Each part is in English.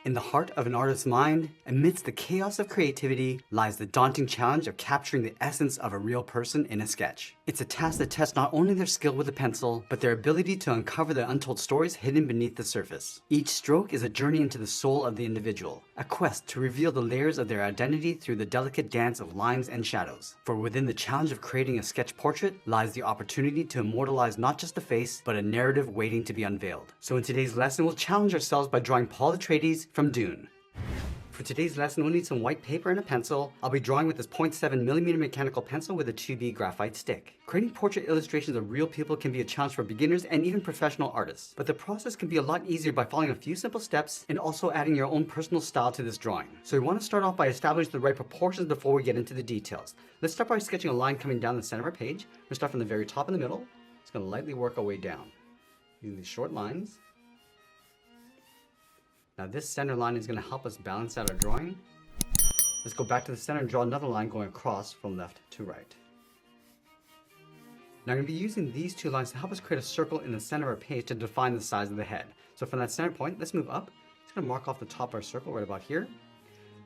In the heart of an artist's mind, amidst the chaos of creativity, lies the daunting challenge of capturing the essence of a real person in a sketch. It's a task that tests not only their skill with a pencil, but their ability to uncover the untold stories hidden beneath the surface. Each stroke is a journey into the soul of the individual, a quest to reveal the layers of their identity through the delicate dance of lines and shadows. For within the challenge of creating a sketch portrait lies the opportunity to immortalize not just a face, but a narrative waiting to be unveiled. So in today's lesson, we'll challenge ourselves by drawing Paul Atreides from Dune. For today's lesson, we'll need some white paper and a pencil. I'll be drawing with this 0.7mm mechanical pencil with a 2B graphite stick. Creating portrait illustrations of real people can be a challenge for beginners and even professional artists. But the process can be a lot easier by following a few simple steps and also adding your own personal style to this drawing. So we want to start off by establishing the right proportions before we get into the details. Let's start by sketching a line coming down the center of our page. We'll start from the very top in the middle. Just going to lightly work our way down using these short lines. Now this center line is going to help us balance out our drawing. Let's go back to the center and draw another line going across from left to right. Now I'm going to be using these two lines to help us create a circle in the center of our page to define the size of the head. So from that center point, let's move up. Just going to mark off the top of our circle right about here.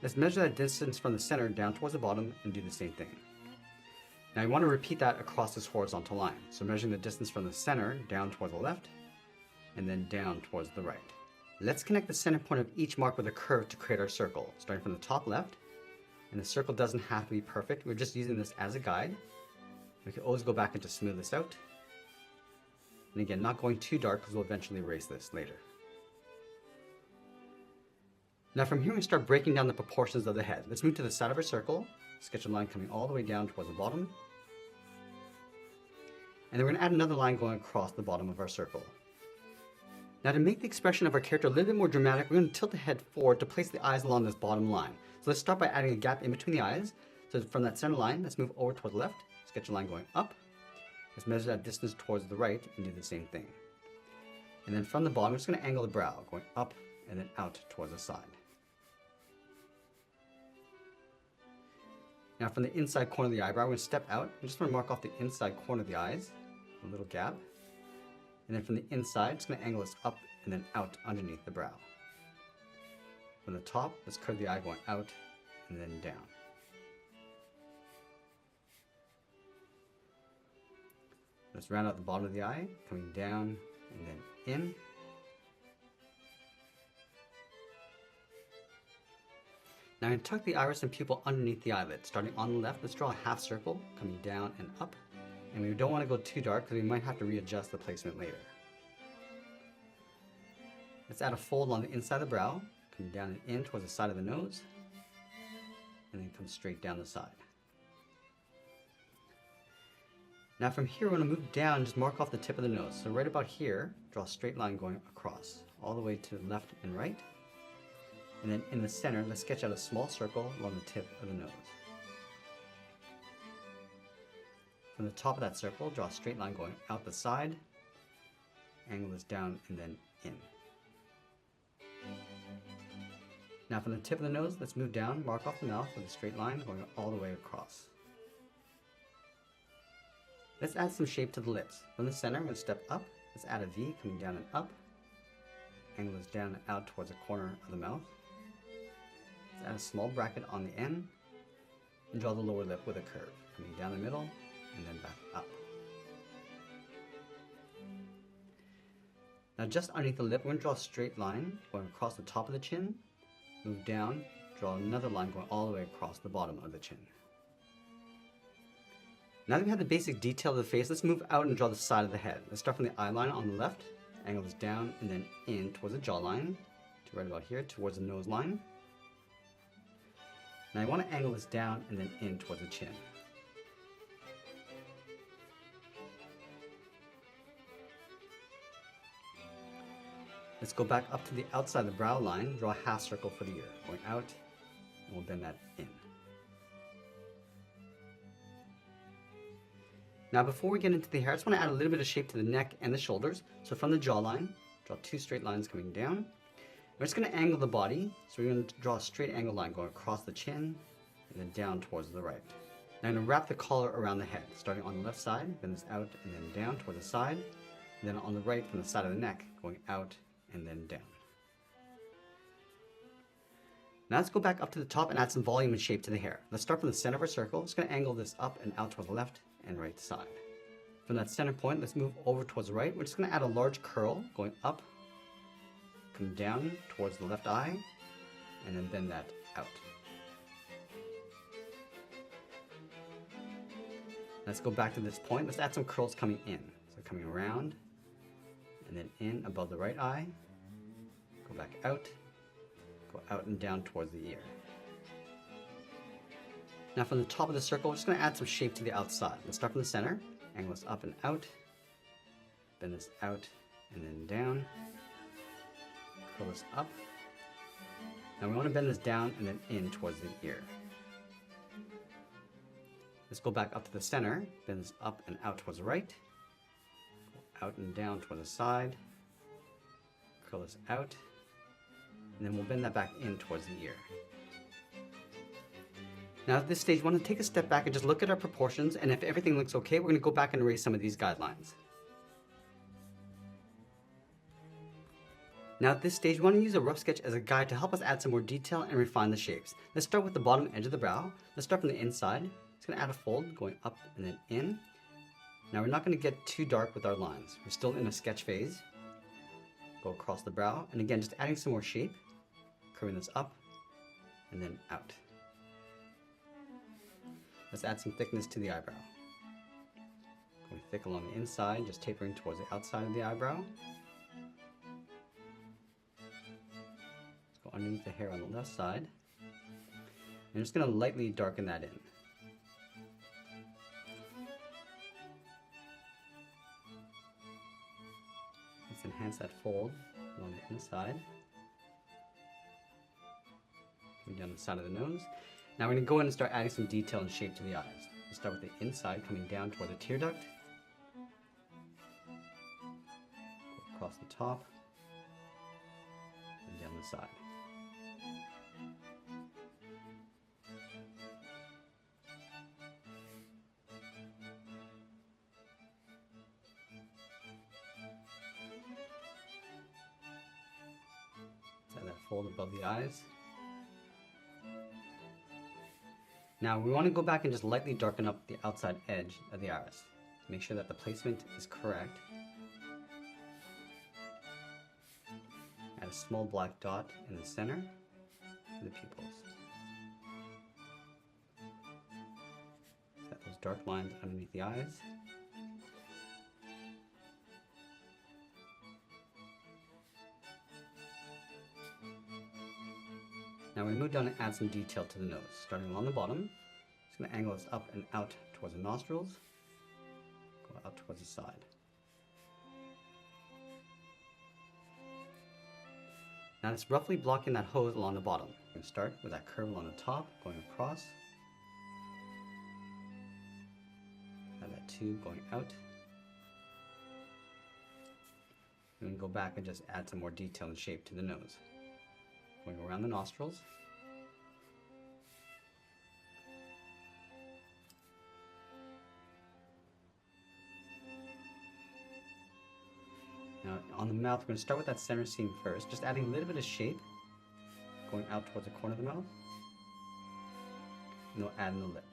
Let's measure that distance from the center down towards the bottom and do the same thing. Now you want to repeat that across this horizontal line. So measuring the distance from the center down towards the left and then down towards the right. Let's connect the center point of each mark with a curve to create our circle, starting from the top left. And the circle doesn't have to be perfect. We're just using this as a guide. We can always go back and just smooth this out. And again, not going too dark because we'll eventually erase this later. Now from here, we start breaking down the proportions of the head. Let's move to the side of our circle. Sketch a line coming all the way down towards the bottom. And then we're going to add another line going across the bottom of our circle. Now to make the expression of our character a little bit more dramatic, we're going to tilt the head forward to place the eyes along this bottom line. So let's start by adding a gap in between the eyes. So from that center line, let's move over toward the left, sketch a line going up. Let's measure that distance towards the right and do the same thing. And then from the bottom, we're just going to angle the brow, going up and then out towards the side. Now from the inside corner of the eyebrow, we're going to step out. I'm just going to mark off the inside corner of the eyes, a little gap. And then from the inside, it's going to angle this up and then out underneath the brow. From the top, let's curve the eye going out and then down. Let's round out the bottom of the eye, coming down and then in. Now I'm going to tuck the iris and pupil underneath the eyelid. Starting on the left, let's draw a half circle, coming down and up. And we don't want to go too dark because we might have to readjust the placement later. Let's add a fold on the inside of the brow, coming down and in towards the side of the nose, and then come straight down the side. Now from here, we're going to move down and just mark off the tip of the nose. So right about here, draw a straight line going across, all the way to the left and right. And then in the center, let's sketch out a small circle along the tip of the nose. From the top of that circle, draw a straight line going out the side, angle this down, and then in. Now from the tip of the nose, let's move down, mark off the mouth with a straight line going all the way across. Let's add some shape to the lips. From the center, I'm going to step up. Let's add a V coming down and up. Angle this down and out towards the corner of the mouth. Let's add a small bracket on the end and draw the lower lip with a curve, coming down the middle and then back up. Now just underneath the lip, we're going to draw a straight line going across the top of the chin, move down, draw another line going all the way across the bottom of the chin. Now that we have the basic detail of the face, let's move out and draw the side of the head. Let's start from the eye line on the left, angle this down and then in towards the jawline, to right about here towards the nose line. Now I want to angle this down and then in towards the chin. Let's go back up to the outside of the brow line, draw a half circle for the ear, going out, and we'll bend that in. Now before we get into the hair, I just want to add a little bit of shape to the neck and the shoulders. So from the jawline, draw two straight lines coming down. We're just going to angle the body, so we're going to draw a straight angle line going across the chin, and then down towards the right. Now I'm going to wrap the collar around the head, starting on the left side, bend this out and then down toward the side, and then on the right from the side of the neck, going out and then down. Now let's go back up to the top and add some volume and shape to the hair. Let's start from the center of our circle. Just going to angle this up and out toward the left and right side. From that center point, let's move over towards the right. We're just going to add a large curl going up, come down towards the left eye, and then bend that out. Let's go back to this point. Let's add some curls coming in. So coming around, and then in above the right eye, go back out, go out and down towards the ear. Now from the top of the circle, we're just going to add some shape to the outside. Let's start from the center, angle this up and out, bend this out and then down, curl this up. Now we want to bend this down and then in towards the ear. Let's go back up to the center, bend this up and out towards the right, go out and down towards the side, curl this out, and then we'll bend that back in towards the ear. Now at this stage, we want to take a step back and just look at our proportions, and if everything looks okay, we're going to go back and erase some of these guidelines. Now at this stage, we want to use a rough sketch as a guide to help us add some more detail and refine the shapes. Let's start with the bottom edge of the brow. Let's start from the inside. It's going to add a fold going up and then in. Now we're not going to get too dark with our lines. We're still in a sketch phase. Go across the brow, and again, just adding some more shape, curving this up and then out. Let's add some thickness to the eyebrow. Going thick along the inside, just tapering towards the outside of the eyebrow. Let's go underneath the hair on the left side. I'm just going to lightly darken that in. Let's enhance that fold along the inside. Coming down the side of the nose. Now we're going to go in and start adding some detail and shape to the eyes. We'll start with the inside, coming down toward the tear duct. Go across the top and down the side. Let's add that fold above the eyes. Now we want to go back and just lightly darken up the outside edge of the iris. Make sure that the placement is correct. Add a small black dot in the center for the pupils. Set those dark lines underneath the eyes. Now we move down and add some detail to the nose, starting along the bottom. Just going to angle this up and out towards the nostrils, go out towards the side. Now it's roughly blocking that hose along the bottom. We're going to start with that curve along the top, going across. Add that tube going out. And then go back and just add some more detail and shape to the nose. Going around the nostrils. Now on the mouth, we're going to start with that center seam first, just adding a little bit of shape, going out towards the corner of the mouth, and we'll add in the lip.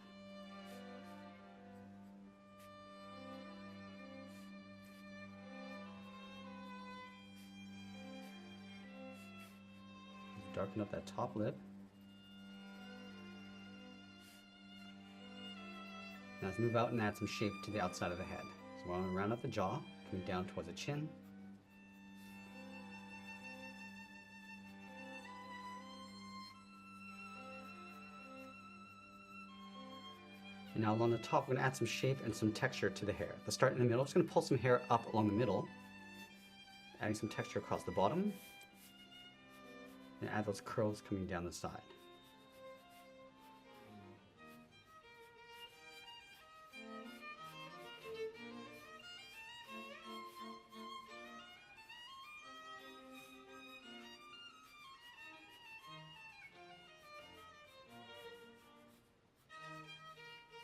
Darken up that top lip. Now let's move out and add some shape to the outside of the head. So we're going to round up the jaw, coming down towards the chin. And now along the top, we're going to add some shape and some texture to the hair. Let's start in the middle. Just going to pull some hair up along the middle, adding some texture across the bottom. And add those curls coming down the side.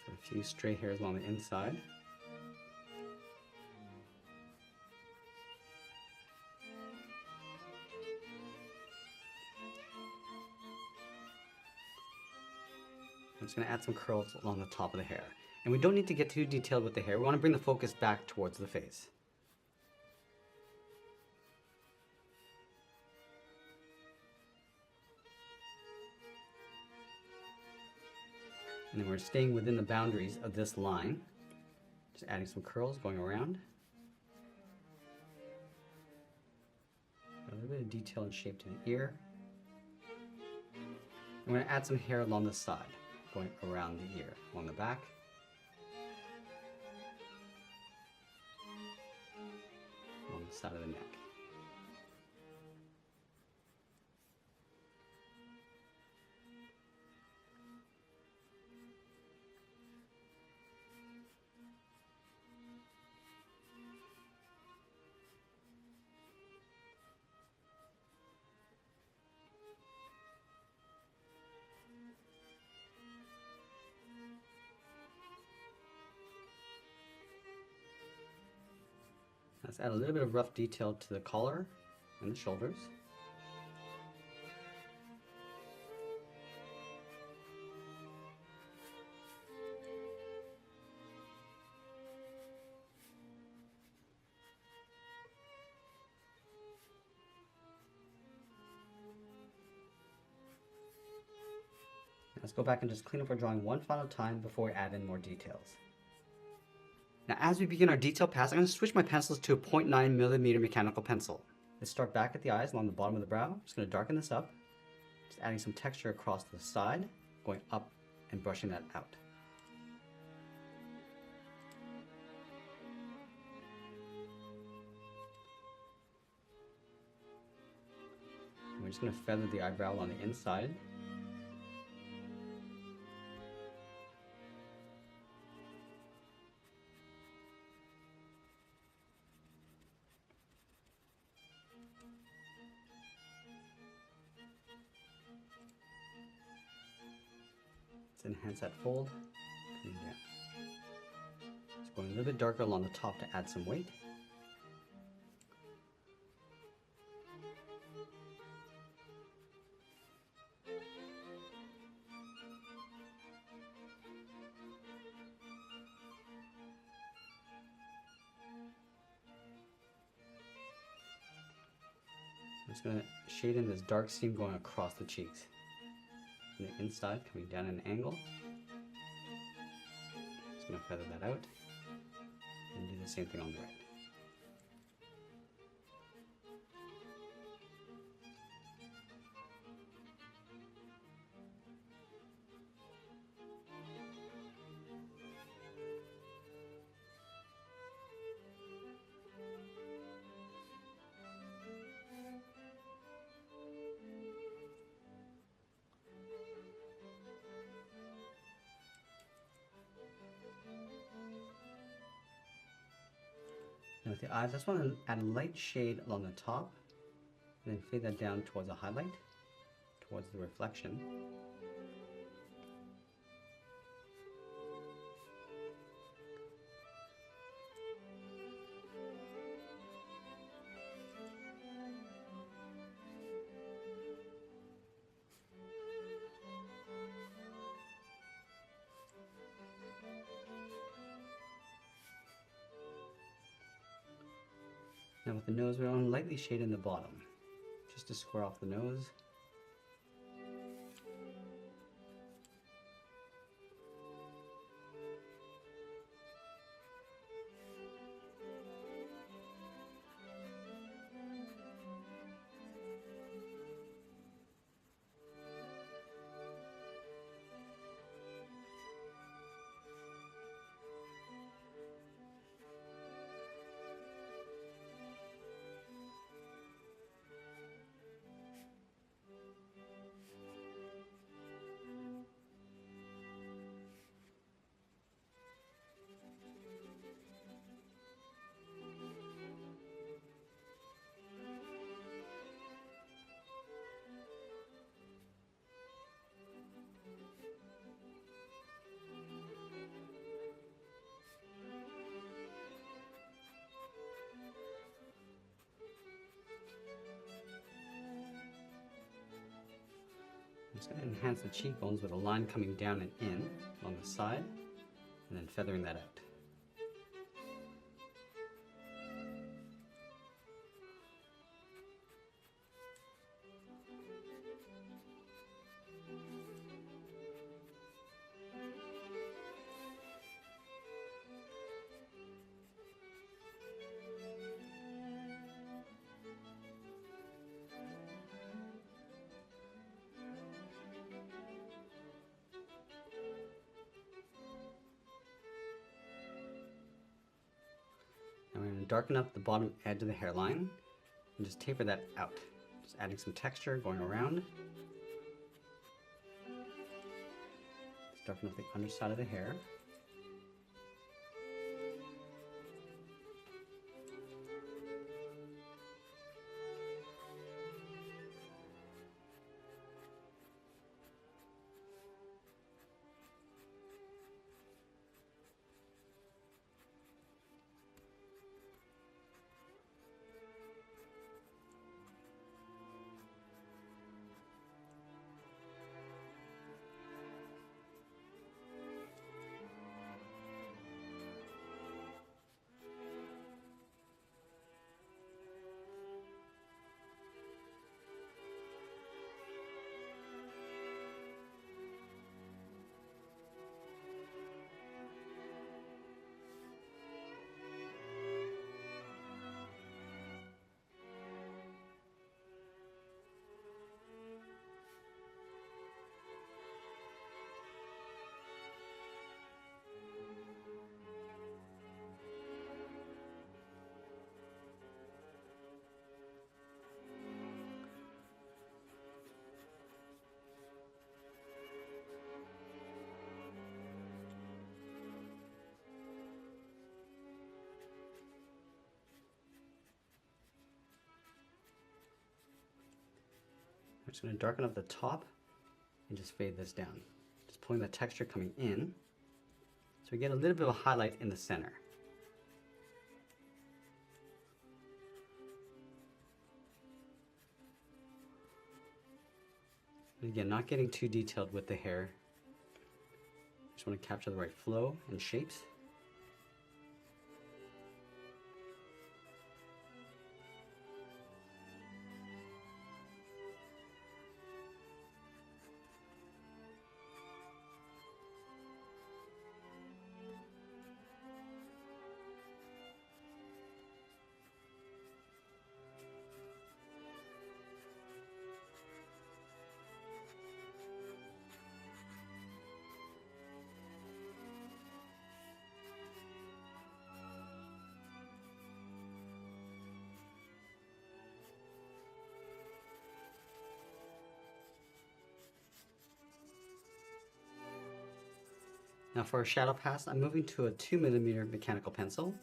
So a few stray hairs along the inside. I'm just going to add some curls along the top of the hair. And we don't need to get too detailed with the hair. We want to bring the focus back towards the face. And then we're staying within the boundaries of this line. Just adding some curls going around. A little bit of detail and shape to the ear. I'm going to add some hair along the side, going around the ear, along the back. Along the side of the neck. Let's add a little bit of rough detail to the collar and the shoulders. Let's go back and just clean up our drawing one final time before we add in more details. Now as we begin our detail pass, I'm going to switch my pencils to a 0.9mm mechanical pencil. Let's start back at the eyes along the bottom of the brow. I'm just going to darken this up. Just adding some texture across the side, going up and brushing that out. And we're just going to feather the eyebrow on the inside. Enhance that fold. Just going a little bit darker along the top to add some weight. I'm just going to shade in this dark seam going across the cheeks. On the inside, coming down at an angle. Just going to feather that out and do the same thing on the right. Now with the eyes, I just want to add a light shade along the top, and then fade that down towards the highlight, towards the reflection. Now with the nose, we're going to lightly shade in the bottom, just to square off the nose. I'm just going to enhance the cheekbones with a line coming down and in along the side, and then feathering that out. Now we're going to darken up the bottom edge of the hairline and just taper that out. Just adding some texture going around. Just darken up the underside of the hair. I'm just going to darken up the top and just fade this down. Just pulling the texture coming in so we get a little bit of a highlight in the center. And again, not getting too detailed with the hair. Just want to capture the right flow and shapes. Now for a shadow pass, I'm moving to a 2mm mechanical pencil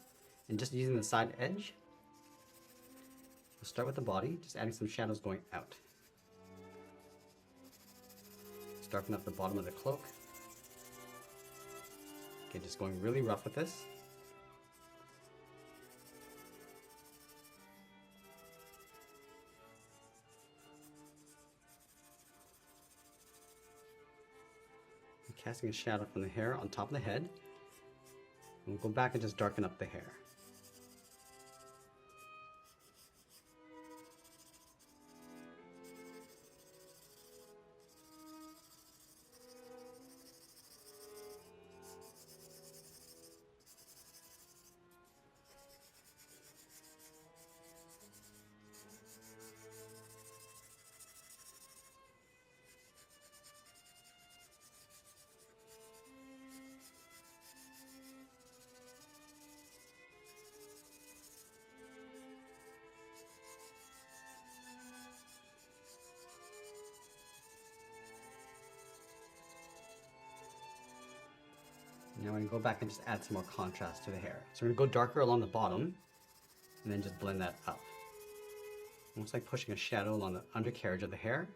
and just using the side edge. We'll start with the body, just adding some shadows going out. Just darken up the bottom of the cloak. Okay, just going really rough with this. Casting a shadow from the hair on top of the head. And we'll go back and just darken up the hair. Now we're going to go back and just add some more contrast to the hair. So we're going to go darker along the bottom and then just blend that up. Almost like pushing a shadow along the undercarriage of the hair.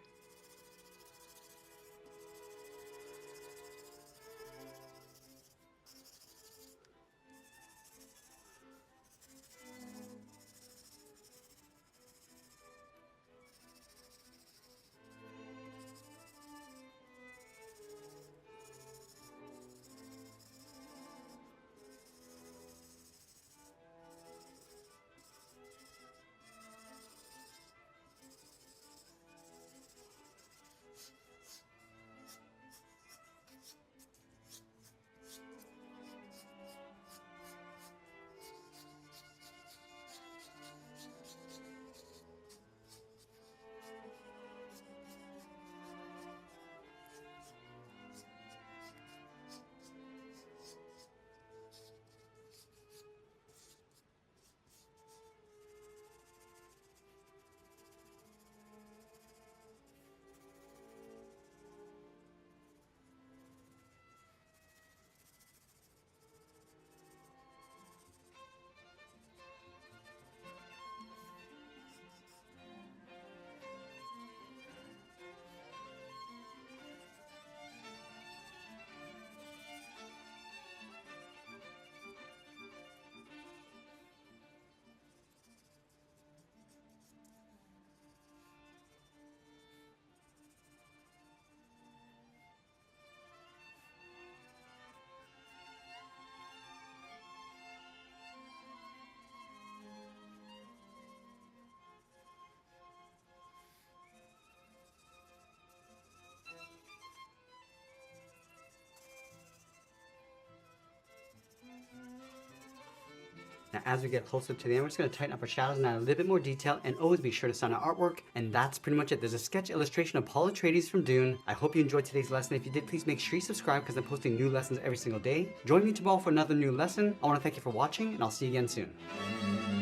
as we get closer to the end, we're just going to tighten up our shadows and add a little bit more detail, and always be sure to sign our artwork. And that's pretty much it. There's a sketch illustration of Paul Atreides from Dune. I hope you enjoyed today's lesson. If you did, please make sure you subscribe because I'm posting new lessons every single day. Join me tomorrow for another new lesson. I want to thank you for watching, and I'll see you again soon.